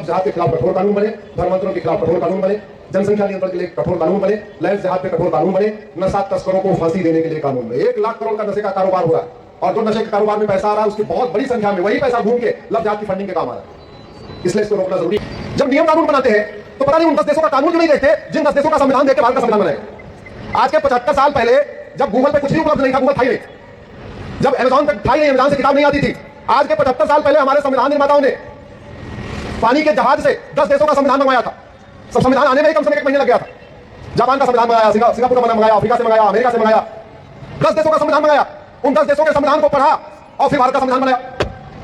लफ्ज़ जिहाद के खिलाफ कठोर कानून बने, धर्मांतरण के खिलाफ कठोर कानून बने, जनसंख्या नियंत्रण के लिए कठोर कानून बने, लैंड जिहाद पे कठोर कानून बने, नशा तस्करों को फांसी देने के लिए कानून बने। 1 लाख करोड़ का नशे का कारोबार हो रहा है और जो नशे के कारोबार में पैसा आ रहा है उसकी बहुत बड़ी संख्या में वही पैसा घूम के लफ्ज़ जिहाद की फंडिंग के काम आ रहा है। इसलिए इसको रोकना जरूरी है। जब नियम कानून बनाते हैं तो पता नहीं उन 10 देशों का कानून क्यों नहीं देखते जिन 10 देशों का संविधान देख के भारत का संविधान बनाएगा। आज के 75 साल पहले जब गूगल पे कुछ भी उपलब्ध नहीं था, गूगल था ही नहीं, जब अमेजॉन तक था ही नहीं, अमेजॉन से किताब नहीं आती थी, आज के 75 साल पहले हमारे संविधान निर्माताओं ने पानी के जहाज से 10 देशों का संविधान मंगवाया था। सब संविधान आने में ही कम से कम 1 महीने लग गया था। जापान का संविधान मंगाया, सिंगापुर का मंगाया, अफ्रीका से मंगाया, अमेरिका से मंगाया, 10 देशों का संविधान मंगाया। उन 10 देशों के संविधान को पढ़ा और फिर भारत का संविधान बनाया।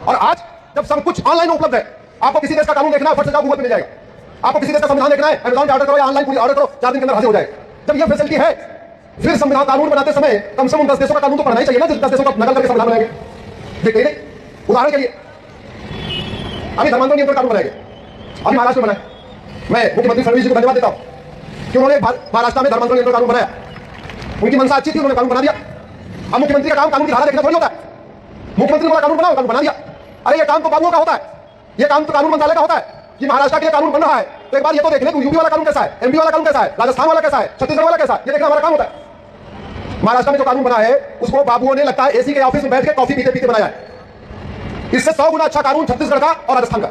और आज जब सब कुछ ऑनलाइन उपलब्ध है, आपको किसी देश का कानून देखना है, फट से जाओ गूगल पे मिल जाएगा। आपको किसी देश का संविधान देखना है, अमेज़न पे ऑर्डर करो या ऑनलाइन पूरी ऑर्डर करो, 4 दिन के अंदर हाजिर हो जाएगा। जब ये फैसिलिटी है, फिर संविधान कानून बनाते समय कम से कम 10 देशों का कानून तो पढ़ना ही चाहिए ना, जिस 10 देशों का नकल करके संविधान बनाएंगे। देखते ही नहीं। उदाहरण के लिए अभी धर्मांतरण नियंत्रण कानून बनाएंगे, अभी महाराष्ट्र में बनाया। मैं मुख्यमंत्री फडणवीस जी को धन्यवाद देता हूं कि उन्होंने महाराष्ट्र में धर्मांतरण नियंत्रण कानून बनाया। उनकी मंशा अच्छी थी, उन्होंने कानून बना दिया। अब मुख्यमंत्री का काम कानून की धारा देखना थोड़ी होता है। मुख्यमंत्री को कानून बनाओ, कानून बना दिया। अरे ये काम तो बाबुओं का होता है, ये काम तो कानून मंत्रालय का होता है कि महाराष्ट्र के लिए कानून बन रहा है तो एक बार ये तो देख ले यूपी वाला कानून कैसा है, एमपी वाला कानून कैसा है, राजस्थान वाला कैसा है, छत्तीसगढ़ वाला कैसा है, ये देखना हमारा काम होता है। महाराष्ट्र में जो कानून बना है उसको बाबुओं ने लगता है एसी के ऑफिस में बैठ के कॉफी पीते पीते बनाया है। इससे 100 गुना अच्छा कानून छत्तीसगढ़ का और राजस्थान का।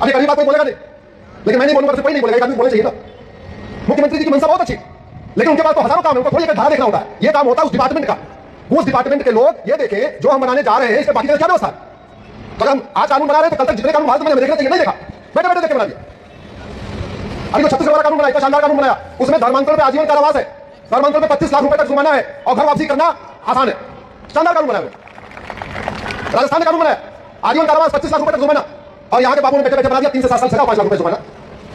अभी कभी बात कोई बोलेगा नहीं, लेकिन मैं नहीं बोलूंगा, कोई नहीं बोलेगा, एक आदमी बोलना चाहिए ना। मुख्यमंत्री जी की मंशा बहुत अच्छी, लेकिन उनके पास तो हजारों काम है, उनको थोड़ी एक धारा देखना होता है। ये काम होता है उस डिपार्टमेंट का। उस डिपार्टमेंट के लोग ये देखें जो हम बनाने जा रहे हैं इसमें बाकी क्या व्यवस्था है। तो हम आज कानून बना रहे हैं तो कल तक जितने कानून भारत में देखना चाहिए, नहीं देखा, बैठे बैठे देखे बना दिया। अभी तो छत्तीसगढ़ वाला कानून बनाया, शानदार कानून बनाया, उसमें धर्मांतरण पे आजीवन कारावास है, धर्मांतरण पे 25 लाख रुपए तक जुर्माना है और घर वापसी करना आसान है। शानदार कानून बनाया। राजस्थान ने कानून बनाया, आजीवन कारावास 25 लाख रुपए तक जुर्माना, और यहाँ के बाबू ने बैठे बैठे बना दिया 3 से 7 साल सजा, 5 लाख रुपए जुर्माना।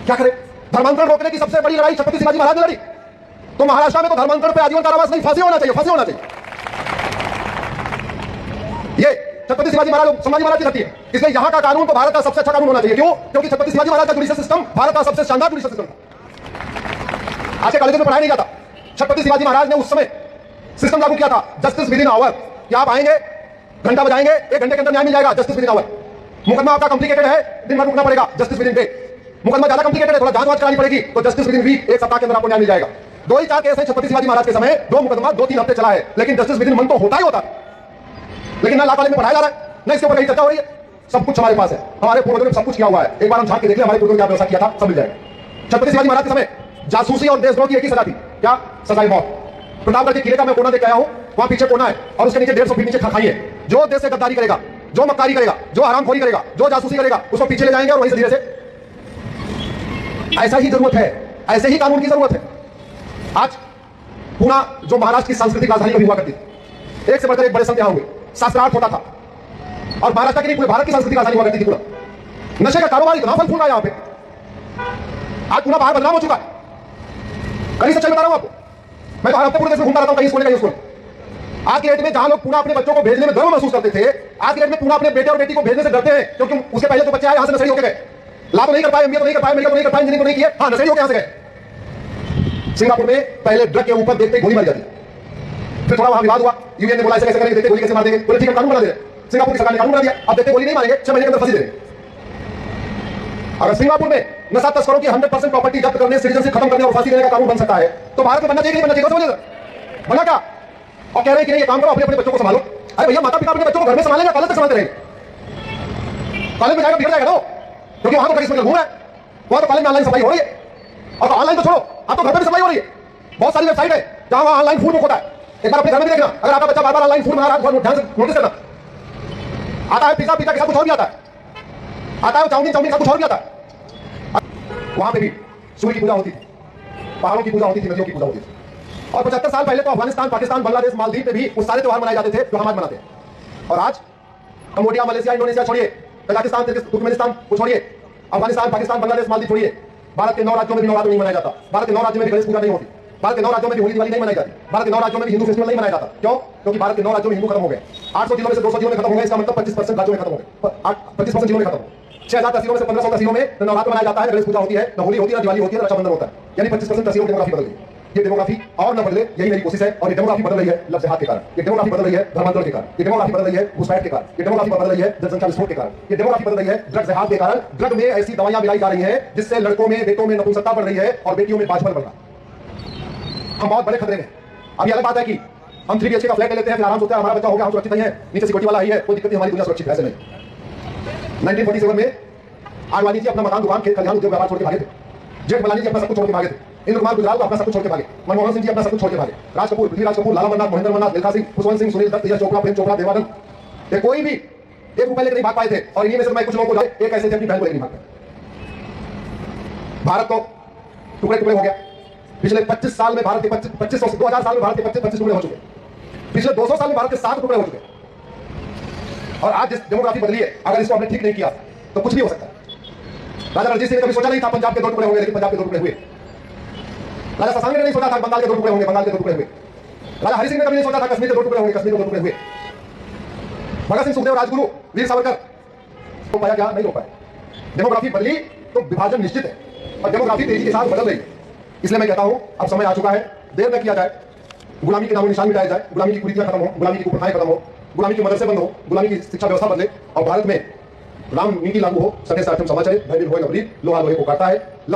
क्या करे? धर्मांतरण रोकने की सबसे बड़ी लड़ाई छत्रपति शिवाजी महाराज ने लड़ी, तो महाराष्ट्र में तो धर्मांतरण पे आजीवन कारावास नहीं, फांसी होना चाहिए, फांसी होना चाहिए। ये छत्रपति शिवाजी महाराज संभाजी महाराज की धरती है, इसलिए यहाँ का कानून तो भारत का सबसे अच्छा कानून होना चाहिए। क्यों? क्योंकि छत्रपति शिवाजी महाराज का जुडिशियल सिस्टम भारत का सबसे शानदार जुडिशियल सिस्टम था। आज के कॉलेज में पढ़ाया नहीं जाता। छत्रपति शिवाजी महाराज ने उस समय सिस्टम लागू किया था, जस्टिस विद इन आवर, कि आप आएंगे, घंटा बजाएंगे, 1 घंटे के अंदर न्याय मिल जाएगा, जस्टिस विद इन आवर। मुकदमा आपका कॉम्प्लिकेटेड है, दिन भर रुकना पड़ेगा, जस्टिस विद इन डे। मुकदमा ज्यादा कॉम्प्लिकेटेड है, थोड़ा जांच करानी पड़ेगी, तो जस्टिस विद इन वीक, 1 सप्ताह के अंदर आपको न्याय मिल जाएगा। 2 ही 4 केस है छत्रपति शिवाजी महाराज के समय, 2 मुकदमा 2-3 हफ्ते चला है, लेकिन जस्टिस विद इन मंथ तो होता ही होता। लेकिन ना लॉ कॉलेज में पढ़ाया जा रहा है, ना इसके ऊपर कहीं चर्चा हो रही है। सब कुछ हमारे पास है, हमारे पूर्वजों ने सब कुछ किया हुआ है। एक बार हम झांक के देख ले हमारे पूर्वजों ने क्या व्यवस्था किया था, सब मिल जाएगा। छत्रपति शिवाजी महाराज के समय जासूसी और देशद्रोह की एक ही सजा थी, क्या? सजाए मौत। प्रतापगढ़ के किले का मैं कोना देख आया हूं, वहां पीछे कोना है और उसके नीचे 150 फीट नीचे खाई है। जो देश से गद्दारी करेगा, जो मक्कारी करेगा, जो हरामखोरी करेगा, जो जासूसी करेगा, उसको पीछे ले जाएंगे और वहीं से धीरे से। ऐसा ही जरूरत है, ऐसे ही कानून की जरूरत है। आज पुणे जो महाराष्ट्र की सांस्कृतिक राजधानी कभी हुआ करती थी, एक से बढ़कर एक बड़े संत यहां हुए, शास्त्रार्थ होता था, और महाराष्ट्र की नहीं पूरे भारत की सांस्कृतिक राजधानी हुआ करती थी। पूरा नशे का कारोबार इतना फल फूल रहा है यहां पे, आज पूरा बाहर बदनाम हो चुका है। कहीं सच्चाई बता रहा हूं आपको, मैं तो हर हफ्ते पूरे देश में घूमता रहता हूं, कहीं स्कूल कहीं स्कूल। आज की डेट में जहां लोग पुणे अपने बच्चों को भेजने में गर्व महसूस करते थे, आज की डेट में पुणे अपने बेटे और बेटी को भेजने से डरते हैं, क्योंकि उसके पहले तो बच्चे आए यहां से नशेड़ी होकर गए, ला तो नहीं कर पाए, एमबीए तो नहीं कर पाए, मेडिकल तो नहीं कर पाए, इंजीनियरिंग तो नहीं किए, हाँ नशेड़ी होकर यहां से गए। सिंगापुर में पहले ड्रग के ऊपर देखते गोली मारी जाती, फिर थोड़ा वहां विवाद हुआ, यूएन ने बोला ऐसे कैसे करेंगे, देखते गोली कैसे मार देंगे, बोले ठीक है कानून बना दे। सिंगापुर की सरकार ने कानून बना दिया, अब देखते गोली नहीं मारेंगे, 6 महीने के अंदर फांसी दे देंगे। अगर सिंगापुर में नशा तस्करों की 100% प्रॉपर्टी जब्त करने, सिटीजनशिप खत्म करने और फांसी देने का कानून बन सकता है, तो भारत में बनना चाहिए, बनना चाहिए, बना क्या? और कह रहे हैं कि नहीं ये काम करो, अपने अपने बच्चों को संभालो। अरे भैया, माता पिता अपने बच्चों को घर में संभालेंगे, कॉलेज तक संभालते रहेंगे? कॉलेज में जाएगा बिगड़ जाएगा, क्योंकि वहां तो कहीं घूम रहा है, वहां तो कॉलेज में ऑनलाइन सफाई हो रही है, और ऑनलाइन तो छोड़ो, अब तो घर में भी सफाई हो रही है। बहुत सारी वेबसाइट है जहां वहां ऑनलाइन फूड बुक होता है, एक बार अपने घर में देखना, अगर आपका बच्चा बार-बार ऑनलाइन फूड मंगा रहा है, ध्यान से नोटिस करना। आता है पिज्जा, पिज्जा के साथ कुछ और भी आता है, आता है चाउमीन, चाउमीन के साथ कुछ और भी आता है। वहां पे भी सूर्य की पूजा होती थी, पहाड़ों की पूजा होती थी, नदियों की पूजा होती थी। और 75 साल पहले तो अफगानिस्तान, पाकिस्तान, बांग्लादेश, मालदीव पे भी उस सारे त्योहार मनाए जाते थे जो हम आज मनाते हैं। और आज कंबोडिया, मलेशिया, इंडोनेशिया छोड़िए, कजाकिस्तान, तुर्कमेनिस्तान को छोड़िए, अफगानिस्तान, पाकिस्तान, बांग्लादेश, मालदीव छोड़िए, भारत के 9 राज्यों में भी नवरात्र नहीं मनाया जाता। भारत के 9 राज्यों में भी गणेश पूजा नहीं होती। भारत के 9 राज्यों में भी होली दिवाली नहीं मनाई जाती। भारत के 9 राज्यों में भी हिंदू फेस्टिवल नहीं मनाया जाता। क्यों? क्योंकि भारत के 9 राज्यों में हिंदू खत्म हो गए। 800 जिलों में से 200 जिलों में खत्म हो गए, इसका मतलब 25% राज्यों में खत्म हो गए, 25% जिलों में खत्म हो गए। 6000 तहसीलों में से 1500 तहसीलों में नवरात्र मनाया जाता है, गणेश पूजा होती है, न होली होती है, न दिवाली होती है, न रक्षाबंधन होता है, यानी 25% तहसीलों की डेमोग्राफी बदल गई। ये डेमोग्राफी और न बदले, यही मेरी कोशिश है। और ये डेमोग्राफी बदल रही है लफ्ज़ हाथ के कारण, ये डेमोग्राफी बदल रही है धर्मांतरण के कारण, ये डेमोग्राफी बदल रही है घुसपैठ के कारण, ये डेमोग्राफी बदल रही है जनसंख्या विस्फोट के कारण, ये डेमोग्राफी बदल रही है ड्रग्स हाथ के कारण। ड्रग में ऐसी दवाइयां मिलाई जा रही हैं जिससे लड़कों में, बेटों में नपुंसकता बढ़ रही है और बेटियों में बाजपन बढ़ रहा है। हम बहुत बड़े खतरे में। अभी अलग बात है कि हम 3 BHK का फ्लैट ले लेते हैं, फिर आराम से होता है, हमारा बच्चा हो गया, हम सुरक्षित नहीं है, नीचे सिक्योरिटी वाला आई है, कोई दिक्कत नहीं, हमारी दुनिया सुरक्षित है। ऐसे नहीं। 1947 में आडवाणी जी अपना मकान, दुकान, खेत खलिहान, उद्योग व्यापार छोड़ के भागे थे। जेठमलानी जी अपना सब कुछ छोड़ के भागे थे। इंद्र कुमार गुजराल को अपना सब कुछ छोड़ के भागे। मनमोहन सिंह जी अपना सब कुछ छोड़ के भागे। राज कपूर, पृथ्वीराज कपूर, लाला मन्नाथ, महेंद्र मन्नाथ, मिल्खा सिंह, खुशवंत सिंह, सुनील दत्त, यश चोपड़ा, प्रेम चोपड़ा, देवानंद, ये कोई भी 1 रुपए लेकर नहीं भाग पाए थे। और इन्हीं में से मैं कुछ लोगों को एक ऐसे थे अपनी बहन को लेकर भाग पाए। भारत तो टुकड़े टुकड़े हो गया। पिछले 25 साल में भारत के 2000 साल में भारत के 25 टुकड़े हो चुके। पिछले 200 साल में भारत के 7 टुकड़े हो चुके। और आज जिस डेमोग्राफी बदली है, अगर इसको हमने ठीक नहीं किया तो कुछ भी हो सकता है। राजा रणजीत सिंह ने कभी सोचा नहीं था पंजाब के 2 टुकड़े होंगे, लेकिन पंजाब के 2 टुकड़े हुए। राजा शशांक ने नहीं सोचा था बंगाल के 2 टुकड़े होंगे, बंगाल के 2 टुकड़े हुए। राजा हरि सिंह ने कभी नहीं सोचा था कश्मीर के 2 टुकड़े होंगे, कश्मीर के 2 टुकड़े हुए। भगत सिंह, सुखदेव, राजगुरु, वीर सावरकर हो पाया क्या? नहीं हो पाया। डेमोग्राफी बदली तो विभाजन निश्चित है, और डेमोग्राफी तेजी के साथ बदल रही है। इसलिए मैं कहता हूं अब समय आ चुका है, देर न किया जाए, गुलामी के नामो निशान मिटाया जाए, गुलामी की कुरीतियां खत्म हो, गुलामी की कुप्रथाएं खत्म हो, गुलामी की मदरसे बंद हो, गुलामी की शिक्षा व्यवस्था बदले और भारत में राम नीति लागू हो। सत्य से अर्थम समाचार, भयभीत होए न प्रीत, लोहा लोहे को काटता है।